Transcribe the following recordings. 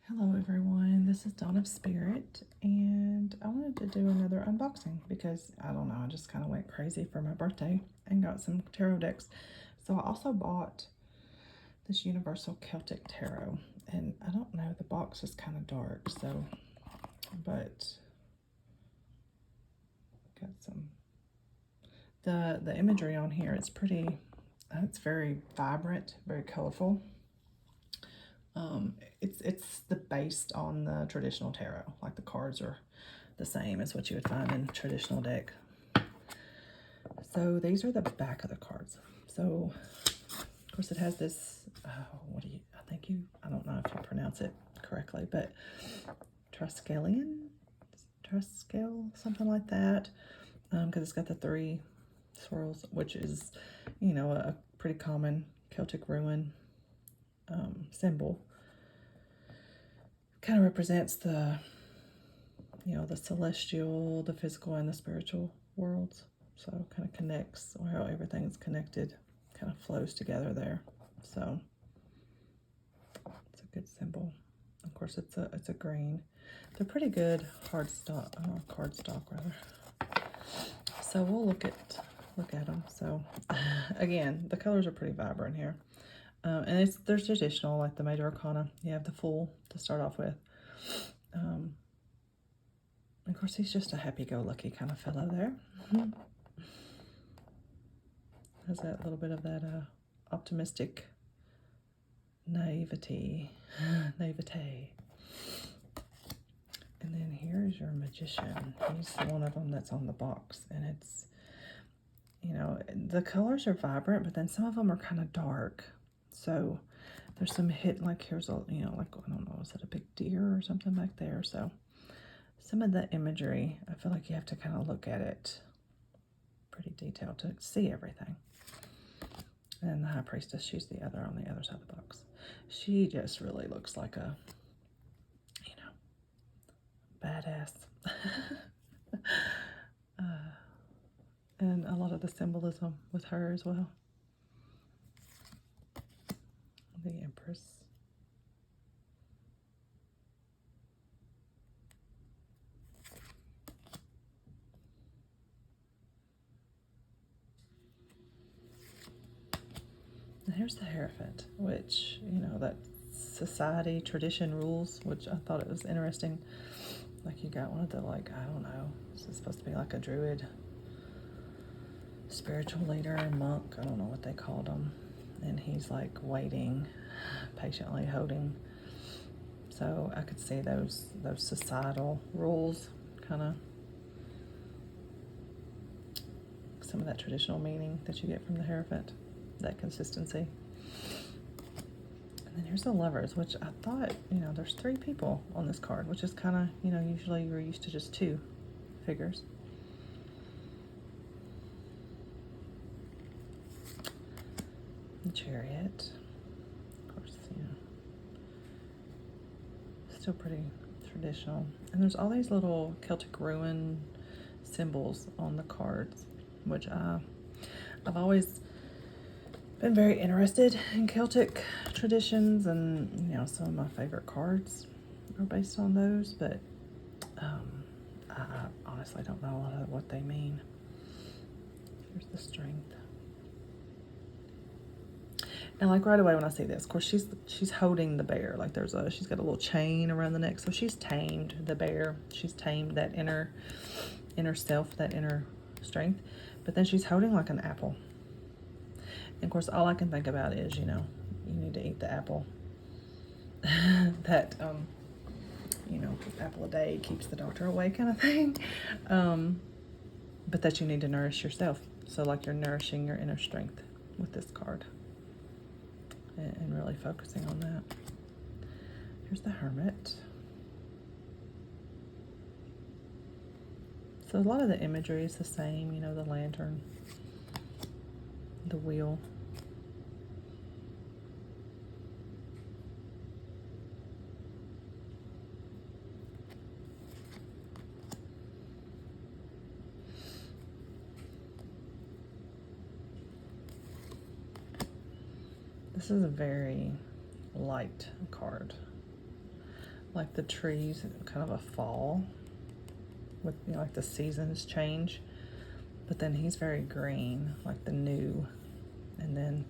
Hello everyone, this is Dawn of Spirit, and I wanted to do another unboxing because I don't know, I just kind of went crazy for my birthday and got some tarot decks. So I also bought this Universal Celtic Tarot, and I don't know, the box is kind of dark, so, but got some, the imagery on here, it's pretty, it's very vibrant, very colorful. It's based on the traditional tarot. Like the cards are the same as what you would find in traditional deck. So these are the back of the cards. So of course it has this. I don't know if you pronounce it correctly, but Triskelion, something like that. Because it's got the 3 swirls, which is, you know, a pretty common Celtic ruin symbol. Kind of represents the, you know, the celestial, the physical, and the spiritual worlds. So kind of connects, or how everything's connected, kind of flows together there. So it's a good symbol. Of course, it's a green. They're pretty good cardstock rather. So we'll look at them. So again, the colors are pretty vibrant here. And there's traditional, like the Major Arcana. You have the Fool to start off with. Of course, he's just a happy-go-lucky kind of fellow there. Has that little bit of that optimistic naivete. And then here's your Magician. He's one of them that's on the box, and it's, you know, the colors are vibrant, but then some of them are kind of dark. So there's some hit, like here's a, you know, like, I don't know, is that a big deer or something back there? So some of the imagery, I feel like you have to kind of look at it pretty detailed to see everything. And the High Priestess, she's the other on the other side of the box. She just really looks like a, you know, badass. And a lot of the symbolism with her as well. The Empress. And here's the Hierophant, which, you know, that society tradition rules, which I thought it was interesting. Like you got one of the, like, I don't know, this is supposed to be like a druid, spiritual leader, monk, I don't know what they called him. And he's like waiting, patiently holding. So I could see those societal rules, kind of some of that traditional meaning that you get from the Hierophant, that consistency. And then here's the Lovers, which I thought, you know, there's 3 people on this card, which is kind of, you know, usually you're used to just 2 figures. The Chariot, of course, you know, still pretty traditional. And there's all these little Celtic ruin symbols on the cards, which I've always been very interested in Celtic traditions, and, you know, some of my favorite cards are based on those, but I honestly don't know a lot of what they mean. Here's the Strength. And like right away when I see this, of course she's holding the bear. Like she's got a little chain around the neck, so she's tamed the bear. She's tamed that inner self, that inner strength. But then she's holding like an apple. And of course, all I can think about is, you know, you need to eat the apple. That you know, apple a day keeps the doctor away, kind of thing. But that you need to nourish yourself. So like you're nourishing your inner strength with this card. And really focusing on that. Here's the Hermit. So a lot of the imagery is the same, you know, the lantern, the wheel. This is a very light card. like the trees, kind of a fall with, you know, like the seasons change. But then he's very green, like the new. And then,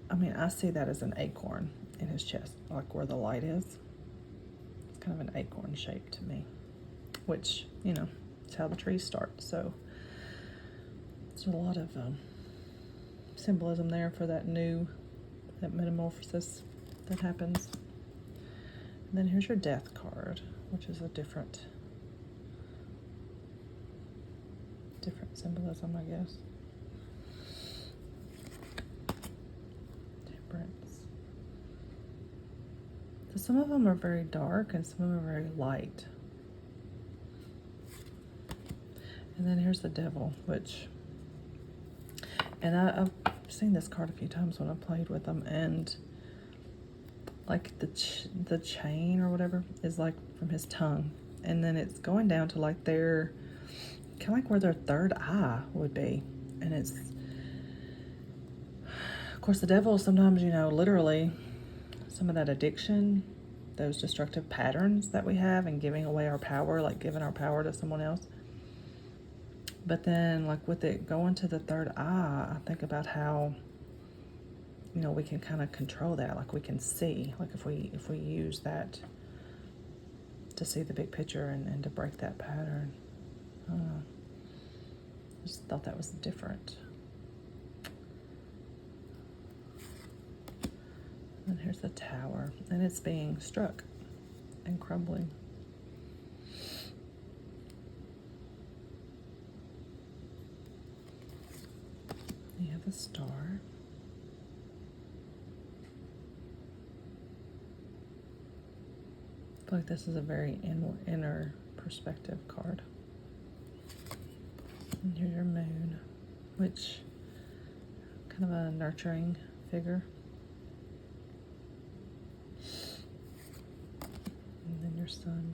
I mean, I see that as an acorn in his chest, like where the light is. It's kind of an acorn shape to me, which, you know, it's how the trees start. So there's a lot of symbolism there for that new, that metamorphosis that happens. And then here's your death card, which is a different symbolism, I guess. Temperance. So some of them are very dark and some of them are very light. And then here's the devil, which, and I've seen this card a few times when I played with them, and like the chain or whatever is like from his tongue, and then it's going down to like their, kind of like where their third eye would be. And it's, of course, the devil sometimes, you know, literally some of that addiction, those destructive patterns that we have, and giving away our power, like giving our power to someone else. But then, like with it going to the third eye, I think about how, you know, we can kind of control that. Like we can see, like if we use that to see the big picture and to break that pattern. I don't know. I just thought that was different. And here's the tower, and it's being struck and crumbling. You have a star. I feel like this is a very inner perspective card. And here's your moon, which kind of a nurturing figure. And then your sun.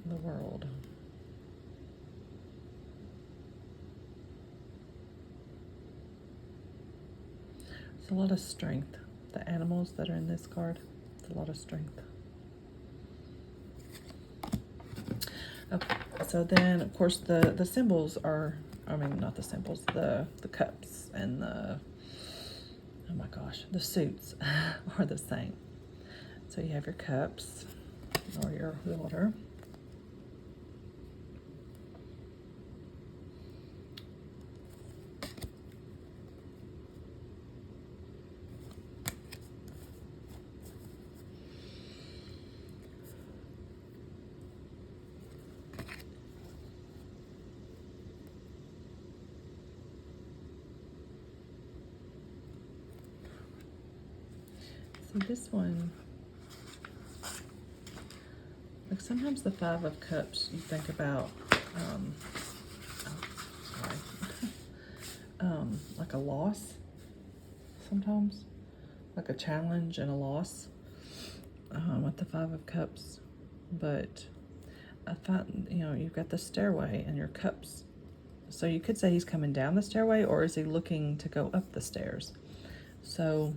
The world. It's a lot of strength. The animals that are in this card, it's a lot of strength. Okay, so then of course the symbols are, I mean not the symbols, the cups and the, oh my gosh, the suits are the same. So you have your cups or your water. So this one, like sometimes the Five of Cups, you think about, like a loss sometimes, like a challenge and a loss with the Five of Cups. But I find, you know, you've got the stairway and your cups. So you could say he's coming down the stairway, or is he looking to go up the stairs? So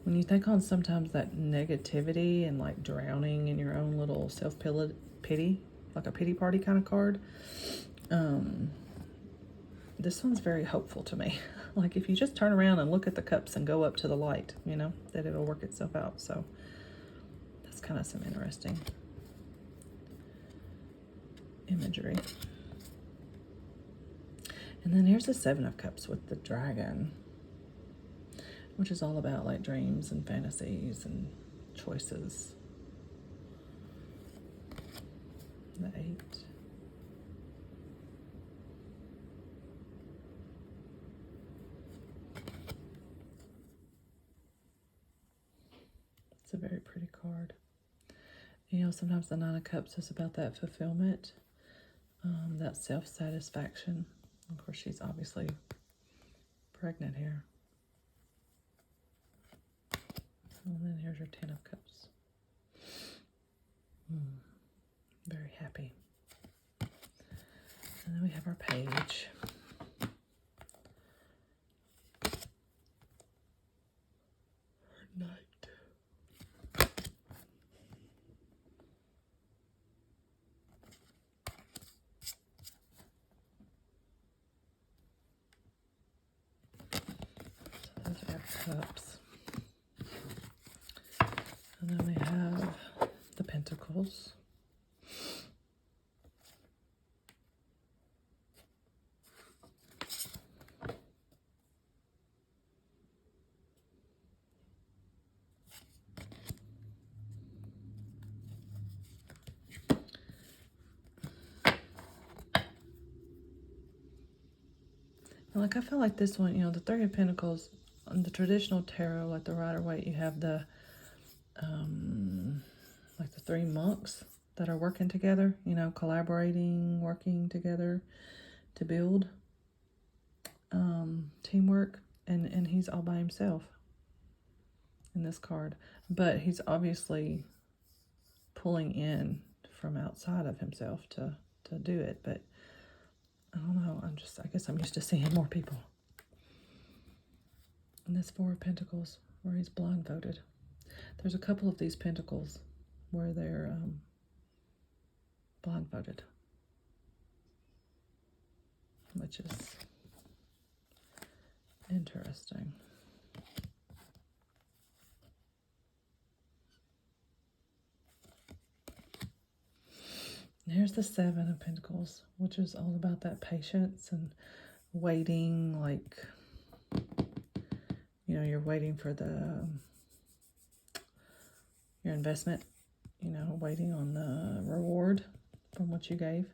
when you think on sometimes that negativity and like drowning in your own little self-pity, like a pity party kind of card, this one's very hopeful to me. Like if you just turn around and look at the cups and go up to the light, you know, that it'll work itself out. So that's kind of some interesting imagery. And then here's the Seven of Cups with the dragon, which is all about like dreams and fantasies and choices. The Eight. It's a very pretty card. You know, sometimes the Nine of Cups is about that fulfillment, that self-satisfaction. Of course, she's obviously pregnant here. And then here's your Ten of Cups. Very happy. And then we have our page. Night. So those are our cups. And then we have the pentacles. And like I feel like this one, you know, the Three of Pentacles, on the traditional tarot, like the Rider-Waite, you have the like the three monks that are working together, you know, collaborating, working together to build teamwork, and he's all by himself in this card, but he's obviously pulling in from outside of himself to do it. But I don't know, I guess I'm used to seeing more people. And this Four of Pentacles, where he's blindfolded. There's a couple of these pentacles where they're blindfolded, which is interesting. And here's the Seven of Pentacles, which is all about that patience and waiting, like, you know, you're waiting for your investment, you know, waiting on the reward from what you gave,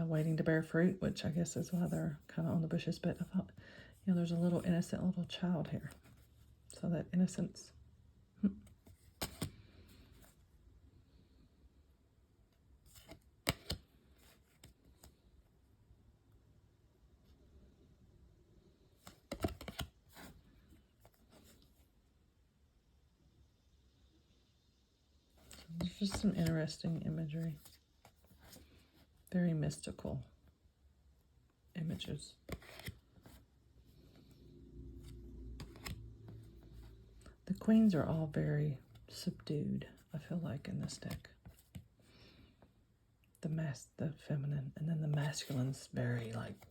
waiting to bear fruit, which I guess is why they're kind of on the bushes. But I thought, you know, there's a little innocent little child here. So that innocence. There's just some interesting imagery. Very mystical images. The queens are all very subdued, I feel like, in this deck. The feminine, and then the masculine's very, like,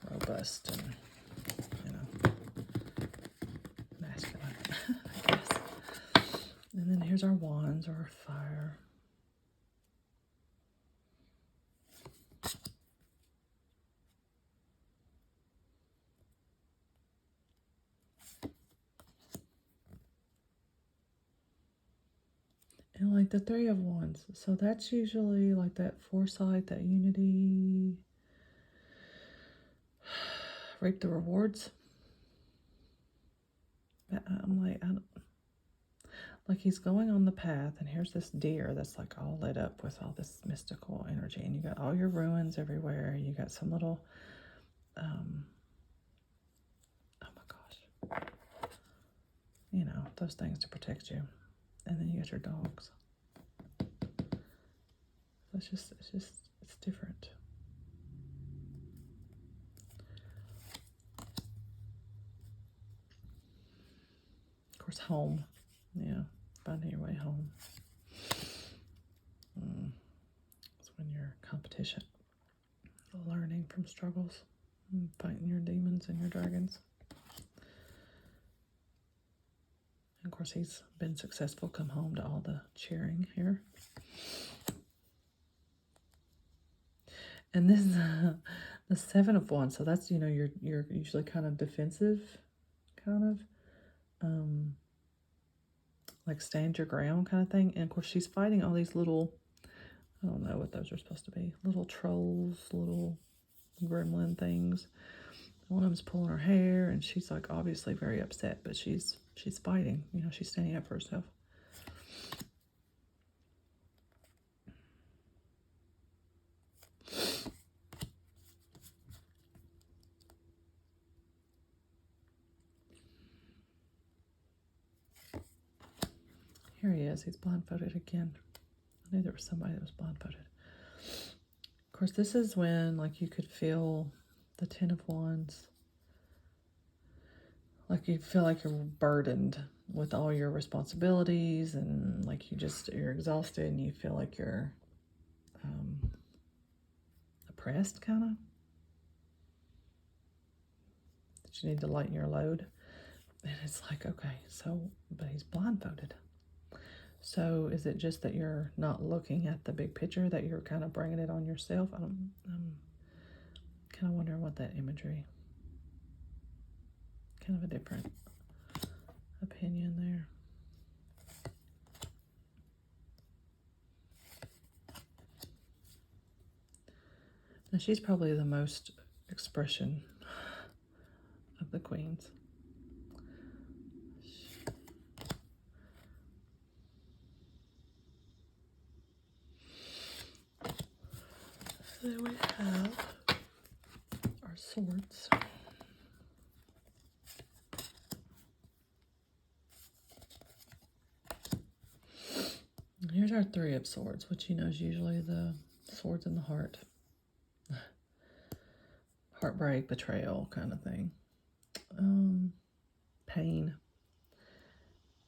robust and, you know, masculine, I guess. And then here's our wands, or our fire. And like the Three of Wands, so that's usually like that foresight, that unity, reap the rewards. I'm like, like he's going on the path, and here's this deer that's like all lit up with all this mystical energy, and you got all your ruins everywhere. You got some little, oh my gosh, you know, those things to protect you. And then you got your dogs. So it's different. Of course, home. Yeah, finding your way home. It's when you're competition, learning from struggles, and fighting your demons and your dragons. And of course, he's been successful. Come home to all the cheering here. And this is the Seven of Wands. So that's, you know, you're usually kind of defensive, kind of. Like stand your ground kind of thing. And of course, she's fighting all these little, I don't know what those are supposed to be, little trolls, little gremlin things. One of them's pulling her hair, and she's like obviously very upset, but she's fighting, you know, she's standing up for herself. Here he is, he's blindfolded again. I knew there was somebody that was blindfolded. Of course, this is when, like, you could feel the Ten of Wands. Like, you feel like you're burdened with all your responsibilities, and like you're exhausted, and you feel like you're oppressed, kind of. That you need to lighten your load. And it's like, okay, so, but he's blindfolded. So is it just that you're not looking at the big picture, that you're kind of bringing it on yourself? I'm kind of wondering what that imagery, kind of a different opinion there. Now she's probably the most expression of the queens. So there we have our swords. Here's our Three of Swords, which is usually the swords in the heart. Heartbreak, betrayal kind of thing. Pain.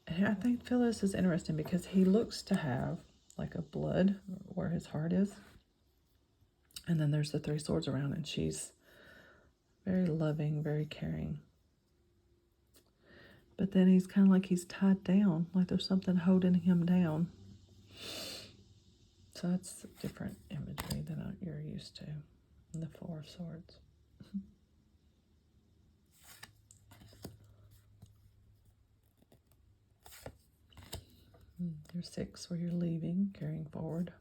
And I think Phyllis is interesting because he looks to have like a blood where his heart is. And then there's the Three Swords around, and she's very loving, very caring. But then he's kind of like he's tied down, like there's something holding him down. So that's a different imagery than you're used to in the Four of Swords. There's Six, where you're leaving, carrying forward.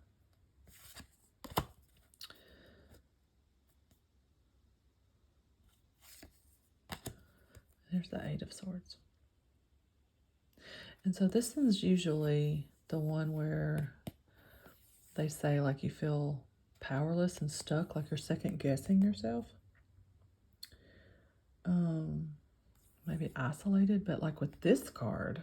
There's the Eight of Swords. And so this one's usually the one where they say like you feel powerless and stuck, like you're second guessing yourself. Maybe isolated, but like with this card,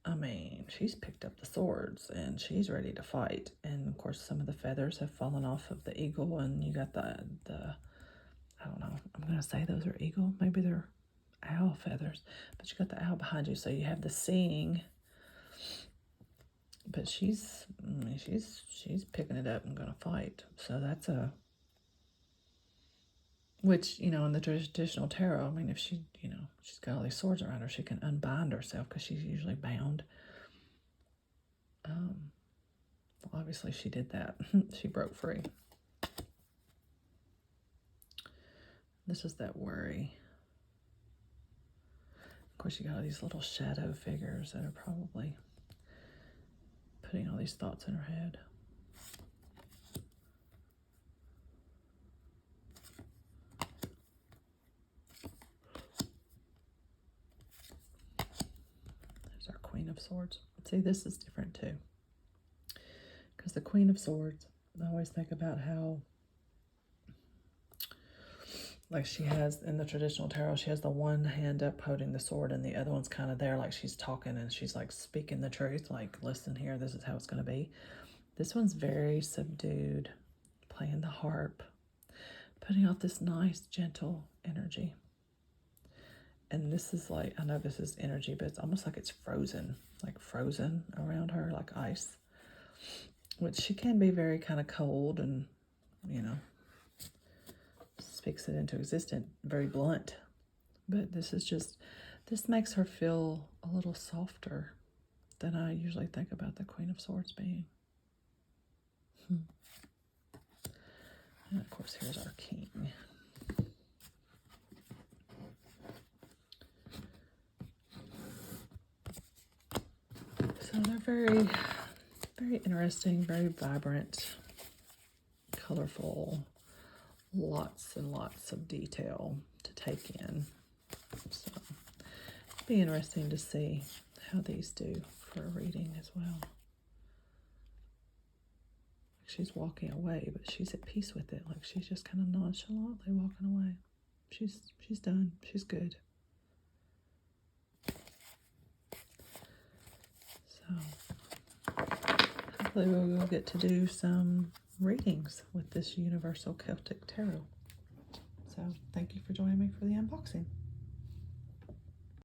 I mean, she's picked up the swords and she's ready to fight. And of course, some of the feathers have fallen off of the eagle, and you got the I don't know, I'm going to say those are eagle. Maybe they're owl feathers, but you got the owl behind you. So you have the seeing, but she's picking it up and going to fight. So that's which, in the traditional tarot, I mean, if she, she's got all these swords around her, she can unbind herself because she's usually bound. Well, obviously she did that. She broke free. This is that worry. Of course, you got all these little shadow figures that are probably putting all these thoughts in her head. There's our Queen of Swords. See, this is different too. Because the Queen of Swords, I always think about how, like she has, in the traditional tarot, she has the one hand up holding the sword and the other one's kind of there like she's talking and she's like speaking the truth, like, listen here, this is how it's going to be. This one's very subdued, playing the harp, putting out this nice, gentle energy. And this is like, I know this is energy, but it's almost like it's frozen, like frozen around her, like ice. Which she can be very kind of cold and, speaks it into existence, very blunt. But this makes her feel a little softer than I usually think about the Queen of Swords being. And of course, here's our King. So they're very, very interesting, very vibrant, colorful, lots and lots of detail to take in. So it'll be interesting to see how these do for a reading as well. She's walking away, but she's at peace with it. Like she's just kind of nonchalantly walking away. She's done. She's good. So hopefully we'll get to do some readings with this Universal Celtic Tarot. So thank you for joining me for the unboxing.